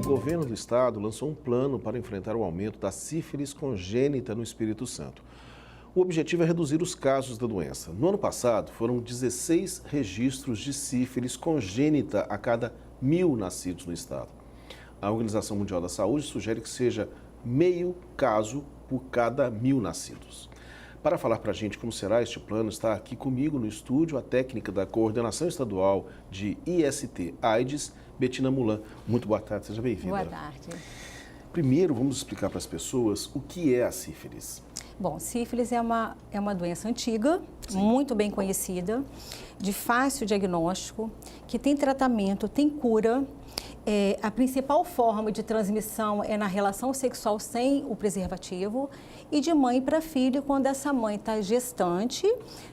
governo do estado lançou um plano para enfrentar o aumento da sífilis congênita no Espírito Santo. O objetivo é reduzir os casos da doença. No ano passado, foram 16 registros de sífilis congênita a cada 1.000 nascidos no estado. A Organização Mundial da Saúde sugere que seja meio caso por cada 1.000 nascidos. Para falar para a gente como será este plano, está aqui comigo no estúdio a técnica da Coordenação Estadual de IST-AIDS, Betina Mulan. Muito boa tarde, seja bem-vinda. Boa tarde. Primeiro, vamos explicar para as pessoas o que é a sífilis. Bom, sífilis é uma doença antiga, sim, muito bem conhecida, de fácil diagnóstico, que tem tratamento, tem cura. A principal forma de transmissão é na relação sexual sem o preservativo e de mãe para filho, quando essa mãe está gestante,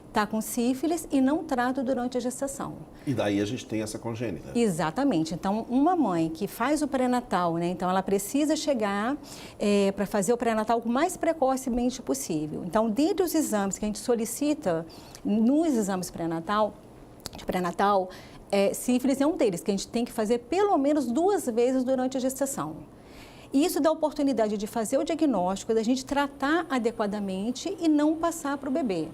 está com sífilis e não trata durante a gestação. E daí a gente tem essa congênita. Exatamente. Então, uma mãe que faz o pré-natal, né? Então, ela precisa chegar para fazer o pré-natal o mais precocemente possível. Então, dentre os exames que a gente solicita nos exames pré-natal, sífilis é um deles, que a gente tem que fazer pelo menos 2 vezes durante a gestação. E isso dá a oportunidade de fazer o diagnóstico, da gente tratar adequadamente e não passar para o bebê.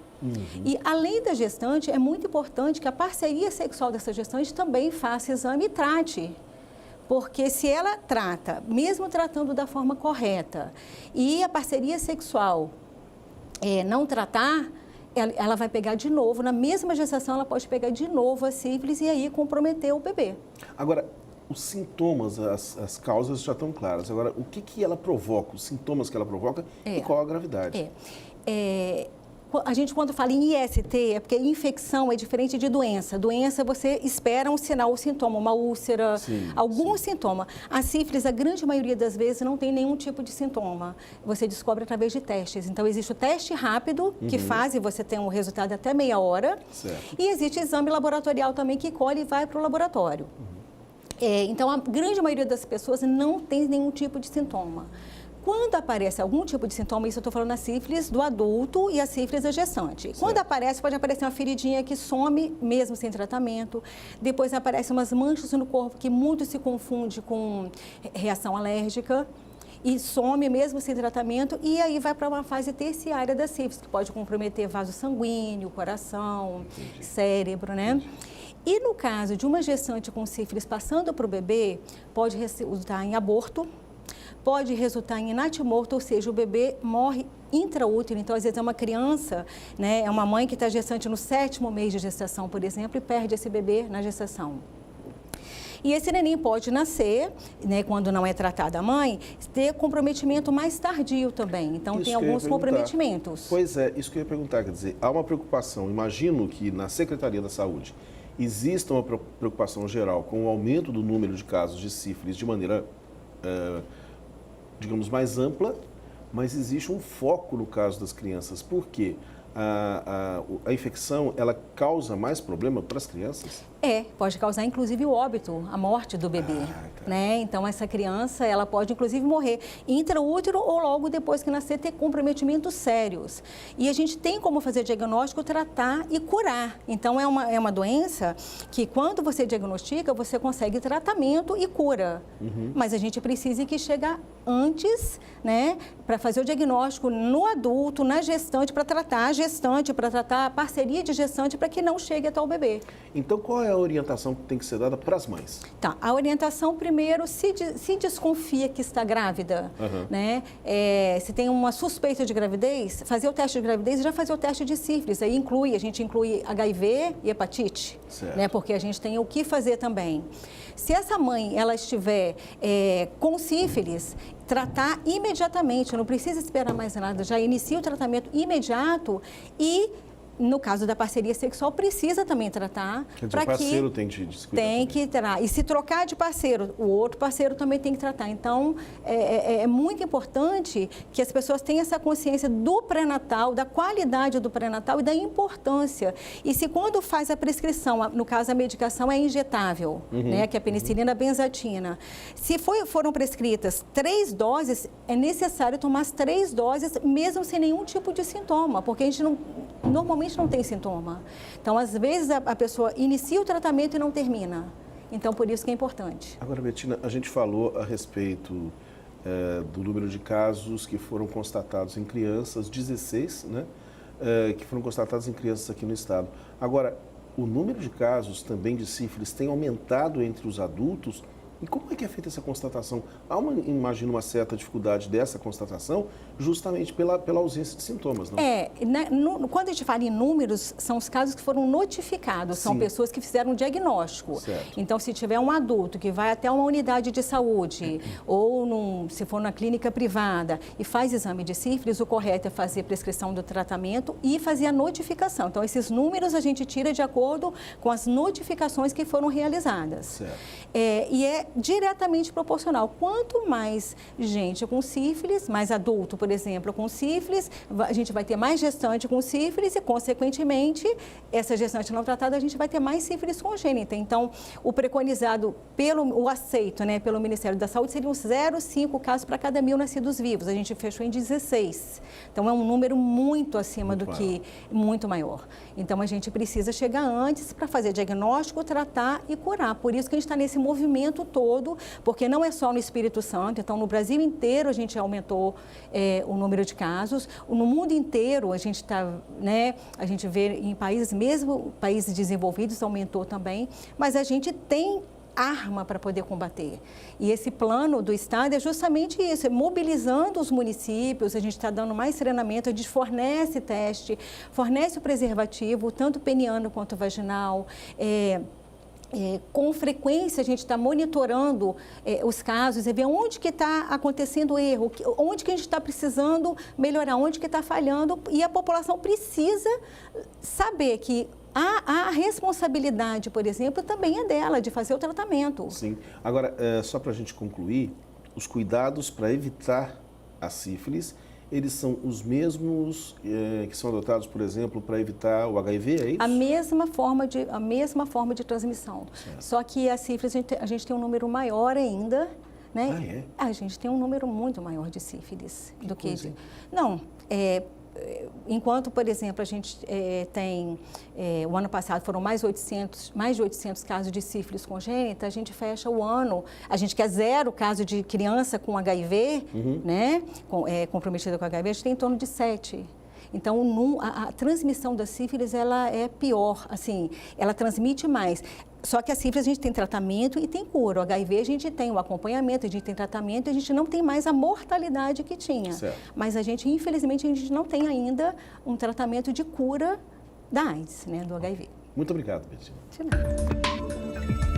E além da gestante, é muito importante que a parceria sexual dessa gestante também faça exame e trate. Porque se ela trata, mesmo tratando da forma correta, e a parceria sexual não tratar, ela vai pegar de novo, na mesma gestação ela pode pegar de novo a sífilis e aí comprometer o bebê. Agora, os sintomas, as causas já estão claras. Agora, o que ela provoca, os sintomas que ela provoca e qual a gravidade? A gente, quando fala em IST, é porque infecção é diferente de doença. Doença, você espera um sinal, um sintoma, uma úlcera, algum sintoma. A sífilis, a grande maioria das vezes, não tem nenhum tipo de sintoma. Você descobre através de testes. Então, existe o teste rápido, que faz e você tem um resultado até meia hora. Certo. E existe exame laboratorial também, que colhe e vai para o laboratório. Então, a grande maioria das pessoas não tem nenhum tipo de sintoma. Quando aparece algum tipo de sintoma, isso eu estou falando da sífilis do adulto e a sífilis da gestante. Certo. Quando aparece, pode aparecer uma feridinha que some mesmo sem tratamento. Depois aparecem umas manchas no corpo que muito se confunde com reação alérgica. E some mesmo sem tratamento, e aí vai para uma fase terciária da sífilis, que pode comprometer vaso sanguíneo, coração, cérebro, né? E no caso de uma gestante com sífilis passando para o bebê, pode resultar em aborto, pode resultar em natimorto, ou seja, o bebê morre intraútero. Então, às vezes, é uma criança, né? É uma mãe que está gestante no 7º mês de gestação, por exemplo, e perde esse bebê na gestação. E esse neném pode nascer, né, quando não é tratada a mãe, ter comprometimento mais tardio também. Então, isso tem alguns comprometimentos. Pois é, isso que eu ia perguntar, quer dizer, há uma preocupação, imagino que na Secretaria da Saúde exista uma preocupação geral com o aumento do número de casos de sífilis de maneira, digamos, mais ampla, mas existe um foco no caso das crianças. Por quê? A infecção, ela causa mais problema para as crianças? Pode causar inclusive o óbito, a morte do bebê, né? Então, essa criança, ela pode inclusive morrer intraútero ou logo depois que nascer, ter comprometimentos sérios. E a gente tem como fazer diagnóstico, tratar e curar. Então, é uma doença que quando você diagnostica, você consegue tratamento e cura. Mas a gente precisa que chegar antes, né? Para fazer o diagnóstico no adulto, na gestante, para tratar a gestante, para tratar a parceria de gestante, para que não chegue até o bebê. Então, qual é a orientação que tem que ser dada para as mães? Tá, a orientação, primeiro, se desconfia que está grávida, né? Se tem uma suspeita de gravidez, fazer o teste de gravidez e já fazer o teste de sífilis. Aí a gente inclui HIV e hepatite, né? Porque a gente tem o que fazer também. Se essa mãe, ela estiver com sífilis, tratar imediatamente, não precisa esperar mais nada, já inicia o tratamento imediato e, no caso da parceria sexual, precisa também tratar. Quer dizer, o parceiro tem que descuidar. Tem que tratar. E se trocar de parceiro, o outro parceiro também tem que tratar. Então, é muito importante que as pessoas tenham essa consciência do pré-natal, da qualidade do pré-natal e da importância. E se quando faz a prescrição, no caso a medicação é injetável, né, que é a penicilina benzatina, se foram prescritas 3 doses, é necessário tomar as 3 doses, mesmo sem nenhum tipo de sintoma, porque a gente normalmente não tem sintoma. Então, às vezes, a pessoa inicia o tratamento e não termina. Então, por isso que é importante. Agora, Betina, a gente falou a respeito do número de casos que foram constatados em crianças, 16, né? Que foram constatados em crianças aqui no estado. Agora, o número de casos também de sífilis tem aumentado entre os adultos. E como é que é feita essa constatação? Há, imagino, uma certa dificuldade dessa constatação justamente pela ausência de sintomas, não? Quando a gente fala em números, são os casos que foram notificados, são pessoas que fizeram um diagnóstico. Certo. Então, se tiver um adulto que vai até uma unidade de saúde ou se for na clínica privada e faz exame de sífilis, o correto é fazer prescrição do tratamento e fazer a notificação. Então, esses números a gente tira de acordo com as notificações que foram realizadas. Certo. E é diretamente proporcional. Quanto mais gente com sífilis, mais adulto, por exemplo, com sífilis, a gente vai ter mais gestante com sífilis e, consequentemente, essa gestante não tratada, a gente vai ter mais sífilis congênita. Então, o preconizado, o aceito, né, pelo Ministério da Saúde, seriam 0,5 casos para cada 1.000 nascidos vivos. A gente fechou em 16. Então, é um número muito acima muito maior. Então, a gente precisa chegar antes para fazer diagnóstico, tratar e curar. Por isso que a gente está nesse movimento todo, porque não é só no Espírito Santo. Então, no Brasil inteiro, a gente aumentou o número de casos. No mundo inteiro, a gente a gente vê em países, mesmo países desenvolvidos, aumentou também. Mas a gente tem arma para poder combater. E esse plano do Estado é justamente isso, é mobilizando os municípios, a gente está dando mais treinamento, a gente fornece teste, fornece o preservativo, tanto peniano quanto vaginal. Com frequência, a gente está monitorando os casos e ver onde que está acontecendo erro, onde que a gente está precisando melhorar, onde que está falhando, e a população precisa saber que a responsabilidade, por exemplo, também é dela, de fazer o tratamento. Sim. Agora, só para a gente concluir, os cuidados para evitar a sífilis, eles são os mesmos que são adotados, por exemplo, para evitar o HIV, é isso? A mesma forma de transmissão. Certo. Só que a sífilis, a gente tem um número maior ainda, né? Ah, é? A gente tem um número muito maior de sífilis do que... Coisa, hein? Não, enquanto, por exemplo, a gente tem, o ano passado foram mais de 800 casos de sífilis congênita, a gente fecha o ano, a gente quer 0 caso de criança com HIV, né, comprometida com HIV, a gente tem em torno de 7. Então, a transmissão da sífilis, ela é pior, assim, ela transmite mais. Só que a sífilis a gente tem tratamento e tem cura. O HIV a gente tem o acompanhamento, a gente tem tratamento e a gente não tem mais a mortalidade que tinha. Certo. Mas infelizmente, a gente não tem ainda um tratamento de cura da AIDS, né, do HIV. Muito obrigado, Betina. De nada.